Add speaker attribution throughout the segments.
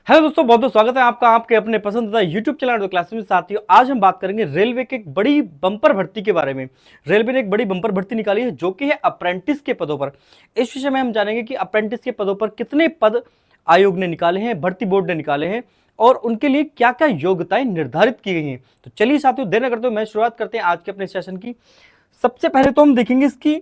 Speaker 1: Hello दोस्तों, बहुत बहुत स्वागत है आपका आपके अपने पसंदीदा यूट्यूब चैनल क्लासेस में। साथियों, आज हम बात करेंगे रेलवे के एक बड़ी बम्पर भर्ती के बारे में। रेलवे ने एक बड़ी बम्पर भर्ती निकाली है जो कि है अप्रेंटिस के पदों पर। इस विषय में हम जानेंगे कि अप्रेंटिस के पदों पर कितने पद आयोग ने निकाले हैं, भर्ती बोर्ड ने निकाले हैं और उनके लिए क्या क्या योग्यताएं निर्धारित की गई हैं। तो चलिए साथियों, देर न करते हुए मैं शुरुआत करते हैं आज के अपने सेशन की। सबसे पहले तो हम देखेंगे इसकी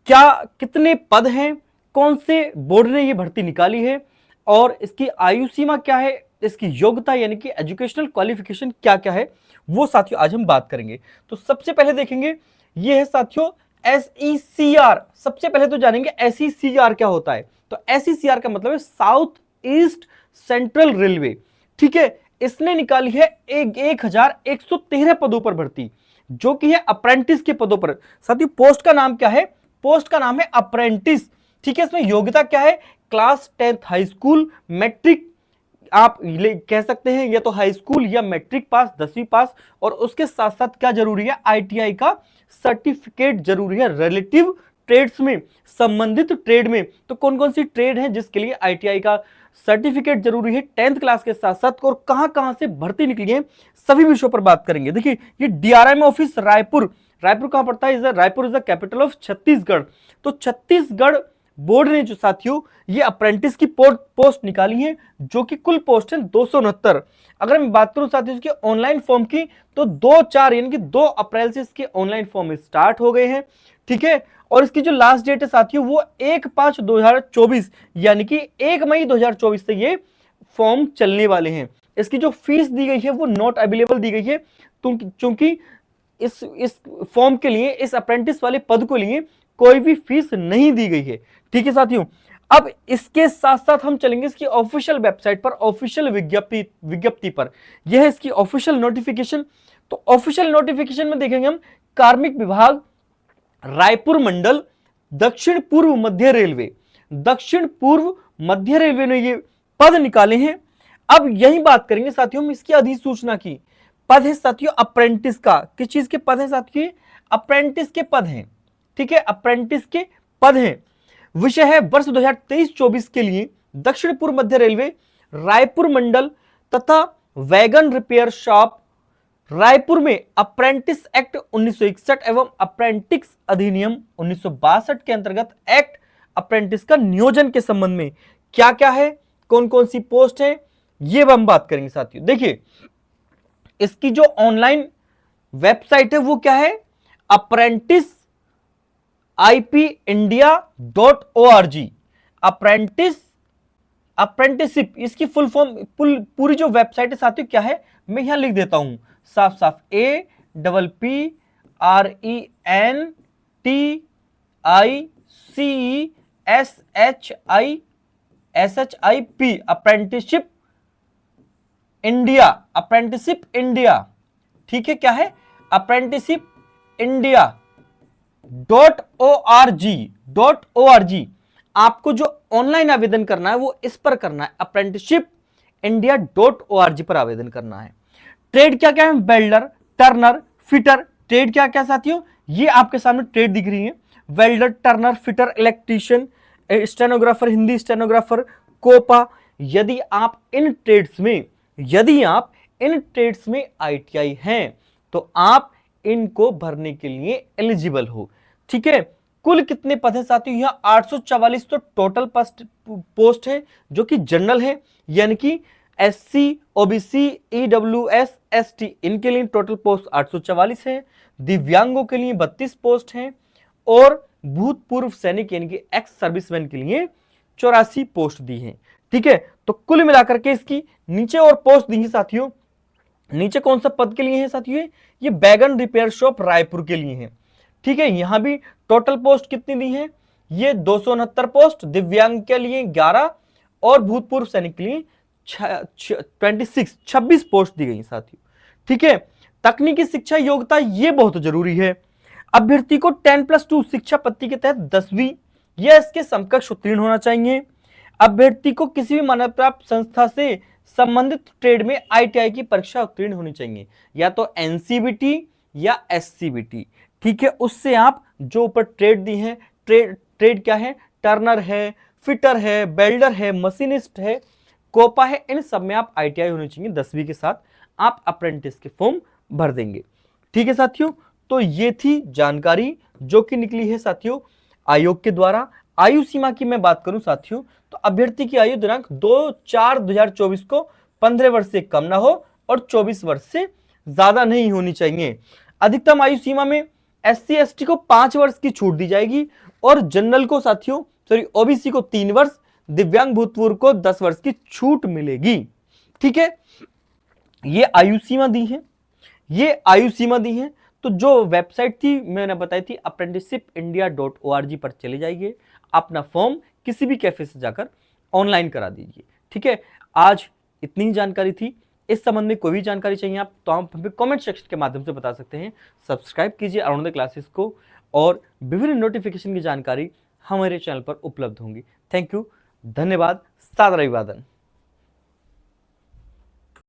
Speaker 1: क्या कितने पद हैं, कौन से बोर्ड ने ये भर्ती निकाली है और इसकी आयु सीमा क्या है, इसकी योग्यता यानी कि एजुकेशनल क्वालिफिकेशन क्या क्या है, वो साथियों आज हम बात करेंगे। तो सबसे पहले देखेंगे ये है साथियों SECR। सबसे पहले तो जानेंगे SECR क्या होता है। तो SECR का मतलब है साउथ ईस्ट सेंट्रल रेलवे। ठीक है, इसने निकाली है 1113 पदों पर भर्ती, जो कि है अप्रेंटिस के पदों पर। साथियों, पोस्ट का नाम क्या है? पोस्ट का नाम है अप्रेंटिस। ठीक है, इसमें योग्यता क्या है? Class 10th high school, matric आप कह सकते हैं, या तो हाई स्कूल या मैट्रिक पास, 10वीं पास, और उसके साथ साथ क्या जरूरी है? ITI का सर्टिफिकेट जरूरी है रिलेटिव ट्रेड्स में, संबंधित ट्रेड में। तो कौन कौन सी ट्रेड है जिसके लिए ITI का सर्टिफिकेट जरूरी है 10th क्लास के साथ साथ, और कहां कहां से भर्ती निकली है, सभी विषयों पर बात करेंगे। देखिए, ये DRM ऑफिस रायपुर कहां पड़ता है? Raipur is the capital of Chhattisgarh. तो छत्तीसगढ़ बोर्ड ने जो साथियों ये अप्रेंटिस की पोस्ट निकाली है, जो कि कुल पोस्ट है 269। अगर मैं बात करूं साथियों इसके ऑनलाइन फॉर्म की, तो 2/4 यानी कि 2 अप्रैल से इसके ऑनलाइन फॉर्म स्टार्ट हो गए हैं। ठीक है, और इसकी जो लास्ट डेट है साथियों वो 1/5/2024 यानी कि 1 मई 2024 से ये फॉर्म चलने वाले हैं। इसकी जो फीस दी गई है वो नॉट अवेलेबल दी गई है, क्योंकि इस फॉर्म के लिए, इस अप्रेंटिस वाले पद को लिए कोई भी फीस नहीं दी गई है। ठीक है साथियों, अब इसके साथ साथ हम चलेंगे इसकी ऑफिशियल वेबसाइट पर, ऑफिशियल विज्ञप्ति पर। यह है इसकी ऑफिशियल नोटिफिकेशन। तो ऑफिशियल नोटिफिकेशन में देखेंगे हम कार्मिक विभाग रायपुर मंडल दक्षिण पूर्व मध्य रेलवे, दक्षिण पूर्व मध्य रेलवे ने ये पद निकाले हैं। अब यही बात करेंगे साथियों हम इसकी अधिसूचना की। पद है साथियों अप्रेंटिस का। किस चीज के पद है साथियों? अप्रेंटिस के पद हैं। ठीक है, अप्रेंटिस के पद हैं। विषय है वर्ष 2023-24 के लिए दक्षिण पूर्व मध्य रेलवे रायपुर मंडल तथा वैगन रिपेयर शॉप रायपुर में अप्रेंटिस एक्ट 1961 एवं अप्रेंटिस अधिनियम 1962 के अंतर्गत एक्ट अप्रेंटिस का नियोजन के संबंध में क्या क्या है, कौन कौन सी पोस्ट है, ये हम बात करेंगे साथियों। देखिए, इसकी जो ऑनलाइन वेबसाइट है वो क्या है? Apprentice IPindia.org। अप्रेंटिसशिप इसकी फुल फॉर्म, पूरी जो वेबसाइट है साथियों क्या है, मैं यहां लिख देता हूं साफ साफ। APRENTICESHIP apprenticeship India, apprenticeship India. ठीक है, क्या है? Apprenticeship India .org। आपको जो ऑनलाइन आवेदन करना है वो इस पर करना है, अप्रेंटिसशिप इंडिया .org पर आवेदन करना है। ट्रेड क्या क्या है? Welder, turner, fitter. ट्रेड क्या क्या साथियों? ये आपके सामने ट्रेड दिख रही है, welder, turner, fitter, electrician, stenographer, Hindi stenographer, COPA. यदि आप इन ट्रेड्स में ITI हैं तो आप इनको भरने के लिए एलिजिबल हो। ठीक है, कुल कितने पद है साथियों? यहां 844 तो टोटल पोस्ट है जो कि जनरल है, यानी कि SC, OBC, EWS, ST इनके लिए टोटल पोस्ट 844 है। दिव्यांगों के लिए 32 पोस्ट हैं और भूतपूर्व सैनिक यानी कि एक्स सर्विसमैन के लिए 84 पोस्ट दी है। ठीक है, तो कुल मिलाकर के इसकी नीचे और पोस्ट दी है साथियों। नीचे कौन सा पद के लिए है साथियों? ये वैगन रिपेयर शॉप रायपुर के लिए है। ठीक है, यहां भी टोटल पोस्ट कितनी दी है? ये 269 पोस्ट, दिव्यांग के लिए 11 और भूतपूर्व सैनिक के लिए 26 पोस्ट दी गई साथियों। ठीक है, तकनीकी शिक्षा योग्यता ये बहुत जरूरी है। अभ्यर्थी को 10+2 शिक्षा पद्धति के तहत 10वीं या इसके समकक्ष उत्तीर्ण होना चाहिए। अभ्यर्थी को किसी भी मान्यता प्राप्त संस्था से संबंधित ट्रेड में ITI की परीक्षा उत्तीर्ण होनी चाहिए, या तो NCBT या SCBT। ठीक है, उससे आप जो ऊपर ट्रेड दी है, ट्रेड क्या है? टर्नर है, फिटर है, बेल्डर है, मशीनिस्ट है, कोपा है, इन सब में आप ITI होनी चाहिए 10वीं के साथ, आप अप्रेंटिस के फॉर्म भर देंगे। ठीक है साथियों, तो ये थी जानकारी जो कि निकली है साथियों आयोग के द्वारा। आयु सीमा की मैं बात करूं साथियों, तो अभ्यर्थी की आयु दिनांक 2/4/2024 को 15 वर्ष से कम ना हो और 24 वर्ष से ज्यादा नहीं होनी चाहिए। अधिकतम आयु सीमा में SC ST को 5 वर्ष की छूट दी जाएगी और जनरल को साथियों OBC को 3 वर्ष, दिव्यांग भूतपूर्व को 10 वर्ष की छूट मिलेगी। ठीक है, ये आयु सीमा दी है, ये आयु सीमा दी है। तो जो वेबसाइट थी मैंने बताई थी apprenticeshipindia.org पर चले जाइए, अपना फॉर्म किसी भी कैफे से जाकर ऑनलाइन करा दीजिए। ठीक है, आज इतनी ही जानकारी थी। इस संबंध में कोई भी जानकारी चाहिए आप तो आप हमें कमेंट सेक्शन के माध्यम से बता सकते हैं। सब्सक्राइब कीजिए अरुणोदय क्लासेस को और विभिन्न नोटिफिकेशन की जानकारी हमारे चैनल पर उपलब्ध होंगी। थैंक यू, धन्यवाद, सादर अभिवादन।